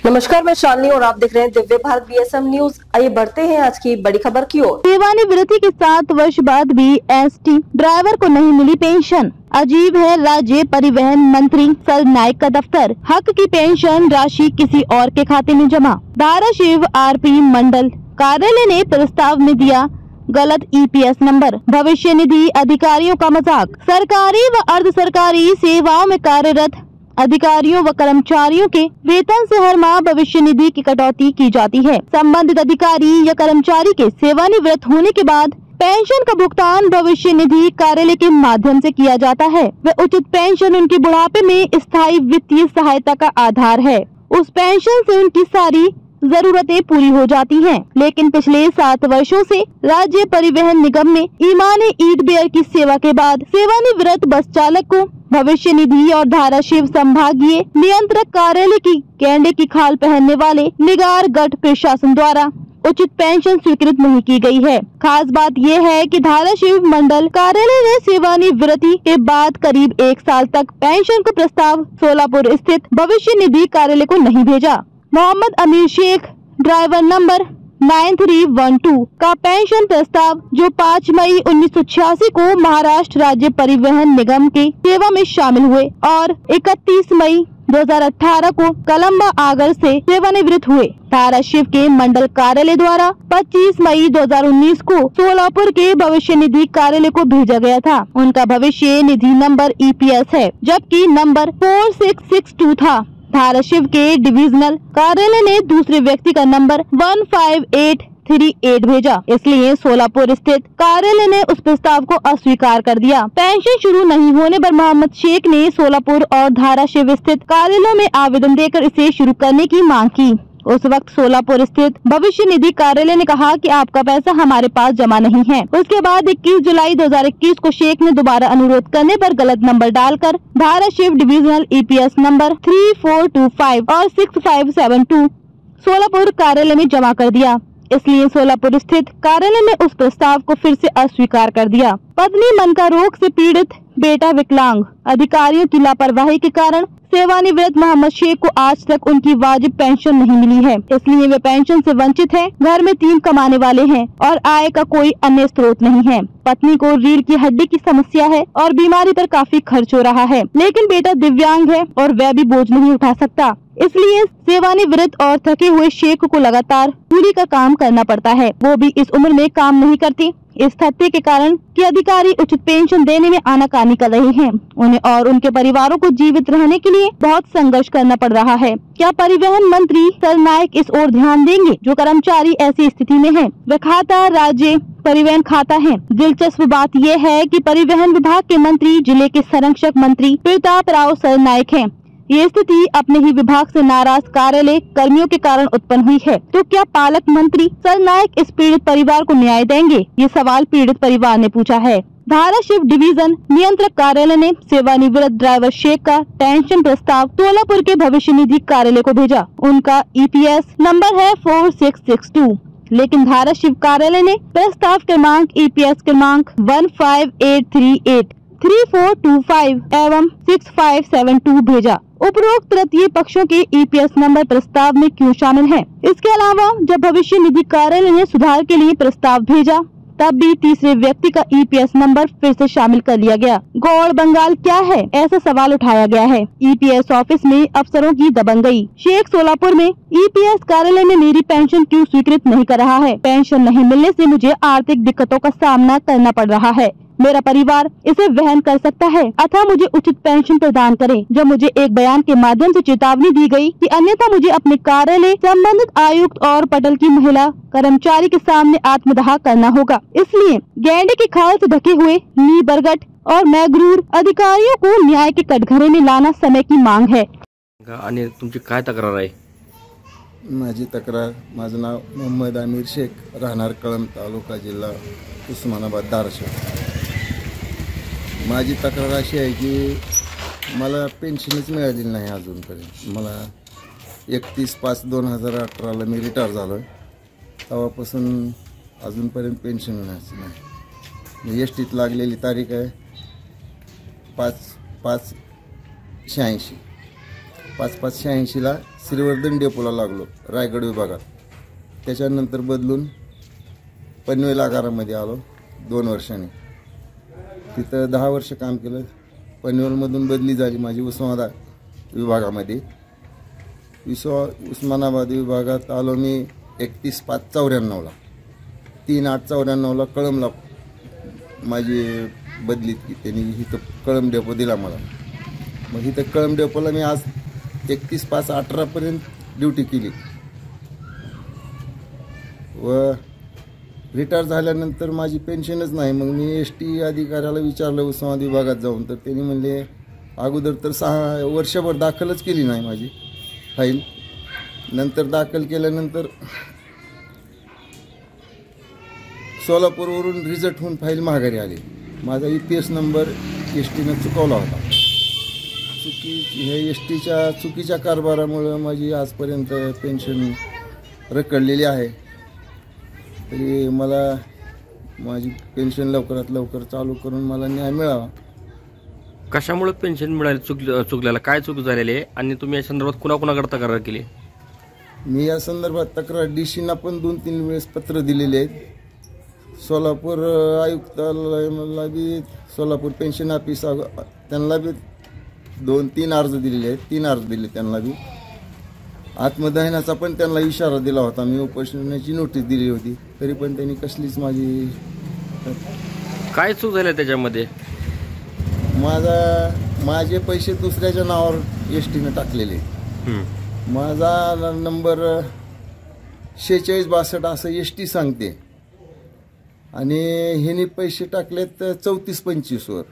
नमस्कार, मैं शालिनी और आप देख रहे हैं दिव्य भारत BSM न्यूज। आइए बढ़ते हैं आज की बड़ी खबर की ओर। सेवानिवृत्ति के 7 वर्ष बाद भी ST ड्राइवर को नहीं मिली पेंशन। अजीब है, राज्य परिवहन मंत्री सरनाईक का दफ्तर, हक की पेंशन राशि किसी और के खाते में जमा। धाराशिव RP मंडल कार्यालय ने प्रस्ताव में दिया गलत EPS नंबर। भविष्य निधि अधिकारियों का मजाक। सरकारी व अर्ध सरकारी सेवाओं में कार्यरत अधिकारियों व कर्मचारियों के वेतन से हर माह भविष्य निधि की कटौती की जाती है। संबंधित अधिकारी या कर्मचारी के सेवानिवृत्त होने के बाद पेंशन का भुगतान भविष्य निधि कार्यालय के माध्यम से किया जाता है। वह उचित पेंशन उनकी बुढ़ापे में स्थायी वित्तीय सहायता का आधार है। उस पेंशन से उनकी सारी जरूरतें पूरी हो जाती हैं। लेकिन पिछले 7 वर्षों से राज्य परिवहन निगम में ईमाने ईट बेयर की सेवा के बाद सेवानिवृत्त बस चालक को भविष्य निधि और धाराशिव संभागीय नियंत्रक कार्यालय की गेंडे की खाल पहनने वाले निगार गठ प्रशासन द्वारा उचित पेंशन स्वीकृत नहीं की गई है। खास बात यह है कि धाराशिव मंडल कार्यालय ने सेवानिवृत्ति के बाद करीब 1 साल तक पेंशन का प्रस्ताव सोलापुर स्थित भविष्य निधि कार्यालय को नहीं भेजा। मोहम्मद अमीर शेख ड्राइवर नंबर 9312 का पेंशन प्रस्ताव जो 5 मई 1986 को महाराष्ट्र राज्य परिवहन निगम की सेवा में शामिल हुए और 31 मई 2018 को कलम्बा आगर से सेवानिवृत्त हुए। धाराशिव के मंडल कार्यालय द्वारा 25 मई 2019 को सोलापुर के भविष्य निधि कार्यालय को भेजा गया था। उनका भविष्य निधि नंबर EPS है, जबकि नंबर 4662 था। धाराशिव के डिविजनल कार्यालय ने दूसरे व्यक्ति का नंबर 15838 भेजा, इसलिए सोलापुर स्थित कार्यालय ने उस प्रस्ताव को अस्वीकार कर दिया। पेंशन शुरू नहीं होने पर मोहम्मद शेख ने सोलापुर और धाराशिव स्थित कार्यालयों में आवेदन देकर इसे शुरू करने की मांग की। उस वक्त सोलापुर स्थित भविष्य निधि कार्यालय ने कहा कि आपका पैसा हमारे पास जमा नहीं है। उसके बाद 21 जुलाई 2021 को शेख ने दोबारा अनुरोध करने पर गलत नंबर डालकर धाराशिव डिविजनल EPS नंबर 3425 और 6572 सोलापुर कार्यालय में जमा कर दिया। इसलिए सोलापुर स्थित कार्यालय ने उस प्रस्ताव को फिर से अस्वीकार कर दिया। पत्नी मनका रोग से पीड़ित, बेटा विकलांग, अधिकारियों की लापरवाही के कारण सेवानिवृत्त मोहम्मद शेख को आज तक उनकी वाजिब पेंशन नहीं मिली है, इसलिए वे पेंशन से वंचित हैं। घर में 3 कमाने वाले हैं और आय का कोई अन्य स्रोत नहीं है। पत्नी को रीढ़ की हड्डी की समस्या है और बीमारी पर काफी खर्च हो रहा है, लेकिन बेटा दिव्यांग है और वह भी बोझ नहीं उठा सकता। इसलिए सेवानिवृत्त और थके हुए शेख को लगातार कूली का काम करना पड़ता है, वो भी इस उम्र में काम नहीं करती। इस तथ्य के कारण कि अधिकारी उचित पेंशन देने में आनाकानी कर रहे हैं, उन्हें और उनके परिवारों को जीवित रहने के लिए बहुत संघर्ष करना पड़ रहा है। क्या परिवहन मंत्री सरनाईक इस ओर ध्यान देंगे? जो कर्मचारी ऐसी स्थिति में हैं, वह खाता राज्य परिवहन खाता है। दिलचस्प बात यह है कि परिवहन विभाग के मंत्री जिले के संरक्षक मंत्री प्रताप राव सरनाईक हैं। ये स्थिति अपने ही विभाग से नाराज कार्यालय कर्मियों के कारण उत्पन्न हुई है। तो क्या पालक मंत्री सरनाईक इस पीड़ित परिवार को न्याय देंगे? ये सवाल पीड़ित परिवार ने पूछा है। धाराशिव डिवीजन नियंत्रक कार्यालय ने सेवानिवृत्त ड्राइवर शेख का पेंशन प्रस्ताव सोलापुर के भविष्य निधि कार्यालय को भेजा। उनका EPS नंबर है 4662, लेकिन धाराशिव कार्यालय ने प्रस्ताव क्रमांक EPS क्रमांक 15838, 3425 एवं 6572 भेजा। उपरोक्त तृतीय पक्षों के EPS नंबर प्रस्ताव में क्यों शामिल है? इसके अलावा जब भविष्य निधि कार्यालय ने सुधार के लिए प्रस्ताव भेजा, तब भी तीसरे व्यक्ति का EPS नंबर फिर से शामिल कर लिया गया। गौड़ बंगाल क्या है, ऐसा सवाल उठाया गया है। EPS ऑफिस में अफसरों की दबंगई। शेख सोलापुर में EPS कार्यालय में मेरी पेंशन क्यों स्वीकृत नहीं कर रहा है? पेंशन नहीं मिलने से मुझे आर्थिक दिक्कतों का सामना करना पड़ रहा है। मेरा परिवार इसे वहन कर सकता है, अतः मुझे उचित पेंशन प्रदान करें। जब मुझे एक बयान के माध्यम से चेतावनी दी गई कि अन्यथा मुझे अपने कार्यालय, संबंधित आयुक्त और पटल की महिला कर्मचारी के सामने आत्मदाह करना होगा। इसलिए गेंडे की खाल से ढके हुए नी बरगट और मैगरूर अधिकारियों को न्याय के कटघरे में लाना समय की मांग है। आणि तुमची काय तक्रार आहे? माझी तक्रार, माझं नाव मोहम्मद अमीर शेख, राहणार कळंब, तालुका जिल्हा उस्मानाबाद, धाराशिव। माझी तक्रार अशी आहे की मला पेन्शनच मिळालेली नाही अजूनपर्यंत। मला 31/5/2018ला मी रिटायर झालो आहे, तेव्हापासून अजूनपर्यंत पेन्शन मिळायची नाही। STत लागलेली तारीख आहे 5/5/86 5586ला श्रीवर्धन डेपोला लागलो रायगड विभागात. त्याच्यानंतर बदलून पनवेल आगारामध्ये आलो 2 वर्षांनी. तिथं 10 वर्ष काम केलं. पनवेलमधून बदली झाली माझी उस्मानाबाद विभागामध्ये. उस्मानाबाद विभागात आलो मी 31/5/94ला. 3/8/94ला कळंबला माझी बदली त्यांनी इथं कळंब डेपो दिला मला. मग इथं कळंब डेपोला मी आज 31/5/18पर्यंत ड्युटी केली. व रिटायर झाल्यानंतर माझी पेन्शनच नाही. मग मी ST अधिकाऱ्याला विचारलं उस्मानाबाद विभागात जाऊन, तर त्यांनी म्हणले अगोदर तर 6 वर्षभर दाखलच केली नाही माझी फाईल. नंतर दाखल केल्यानंतर सोलापूरवरून रिझल्ट होऊन फाईल माघारी आली. माझा EPS नंबर STनं चुकवला होता. STच्या चुकीच्या कारभारामुळं माझी आजपर्यंत पेन्शन रखडलेली आहे. तरी मला माझी पेन्शन लवकरात लवकर चालू करून मला न्याय मिळावा. कशामुळे पेन्शन मिळाली चुकल्याला काय चूक झालेली आहे आणि तुम्ही या संदर्भात कुणाकुणाकडे तक्रार केली? मी या संदर्भात तक्रार DCना पण 2-3 वेळेस पत्र दिलेले आहेत. सोलापूर आयुक्तालयाला बी, सोलापूर पेन्शन ऑफिस त्यांना बी 2-3 अर्ज दिलेले आहेत. 3 अर्ज दिले त्यांना बी. आत्मदहनाचा पण त्यांना इशारा दिला होता. मी उपोषणाची नोटीस दिली होती. तरी पण त्यांनी कसलीच माझी काय चूक झाली त्याच्यामध्ये? माझे पैसे दुसऱ्याच्या नावावर STनं टाकलेले. माझा नंबर 4662 असं ST सांगते आणि ह्यांनी पैसे टाकलेत 3425वर.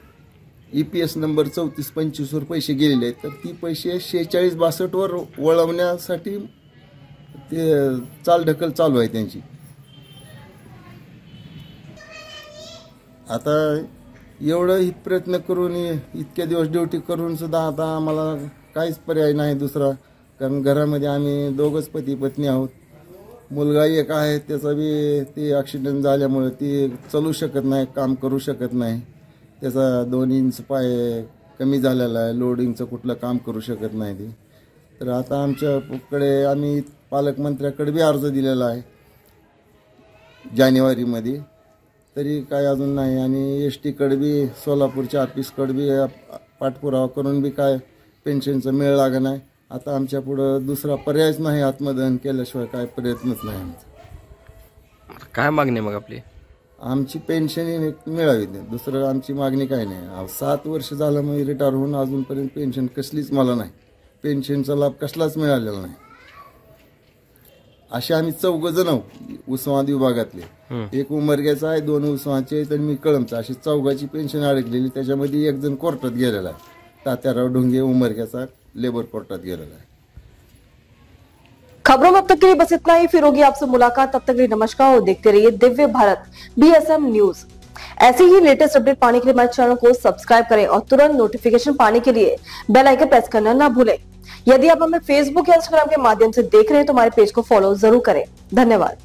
EPS नंबर 3425वर पैसे गेलेले आहेत. तर ती पैसे 4662वर वळवण्यासाठी ते चालढकल चालू आहे त्यांची. आता एवढं प्रयत्न करून इतक्या दिवस ड्युटी करून सुद्धा आता आम्हाला काहीच पर्याय नाही दुसरा. कारण घरामध्ये आम्ही 2घच पती पत्नी आहोत. मुलगा एक आहे, त्याचा बी ते ॲक्सिडेंट झाल्यामुळे ती चालू शकत नाही, काम करू शकत नाही. त्याचा 2 इंच पाय कमी झालेला आहे. लोडिंगचं कुठलं काम करू शकत नाही ते. तर आता आमच्याकडे आम्ही पालकमंत्र्याकडे बी अर्ज दिलेला आहे जानेवारीमध्ये. तरी काय अजून नाही. आणि STकडे बी, सोलापूरच्या ऑफिसकडे बी पाठपुरावा करून बी काय पेन्शनचं मेळ लागा नाही. आता आमच्या पुढं दुसरा पर्यायच नाही. आत्मदहन केल्याशिवाय काय प्रयत्नच नाही आमचा. काय मागणी मग आपली? आमची पेन्शन मिळावी, दुसरं आमची मागणी काही नाही. 7 वर्ष झालं मग रिटायर होऊन अजूनपर्यंत पेन्शन कसलीच मला नाही. पेन्शनचा लाभ कसलाच मिळालेला नाही. असे आम्ही 4 जण उस्मानाबाद विभागातले. एक उमरग्याचा आहे, 2 उस्मानाचे आहेत आणि मी कळंबचा. अशी 4घाची पेन्शन अडकलेली. त्याच्यामध्ये 1 जण कोर्टात गेलेला आहे. तात्याराव ढोंगे उमरग्याचा लेबर कोर्टात गेलेला है। खबरों में अब तक के लिए बस इतना ही। फिर होगी आपसे मुलाकात, तब तक के लिए नमस्कार और देखते रहिए दिव्य भारत BSM न्यूज। ऐसे ही लेटेस्ट अपडेट पाने के लिए हमारे चैनल को सब्सक्राइब करें और तुरंत नोटिफिकेशन पाने के लिए बेल आइकन प्रेस करना ना भूलें। यदि आप हमें फेसबुक या इंस्टाग्राम के माध्यम से देख रहे हैं तो हमारे पेज को फॉलो जरूर करें। धन्यवाद।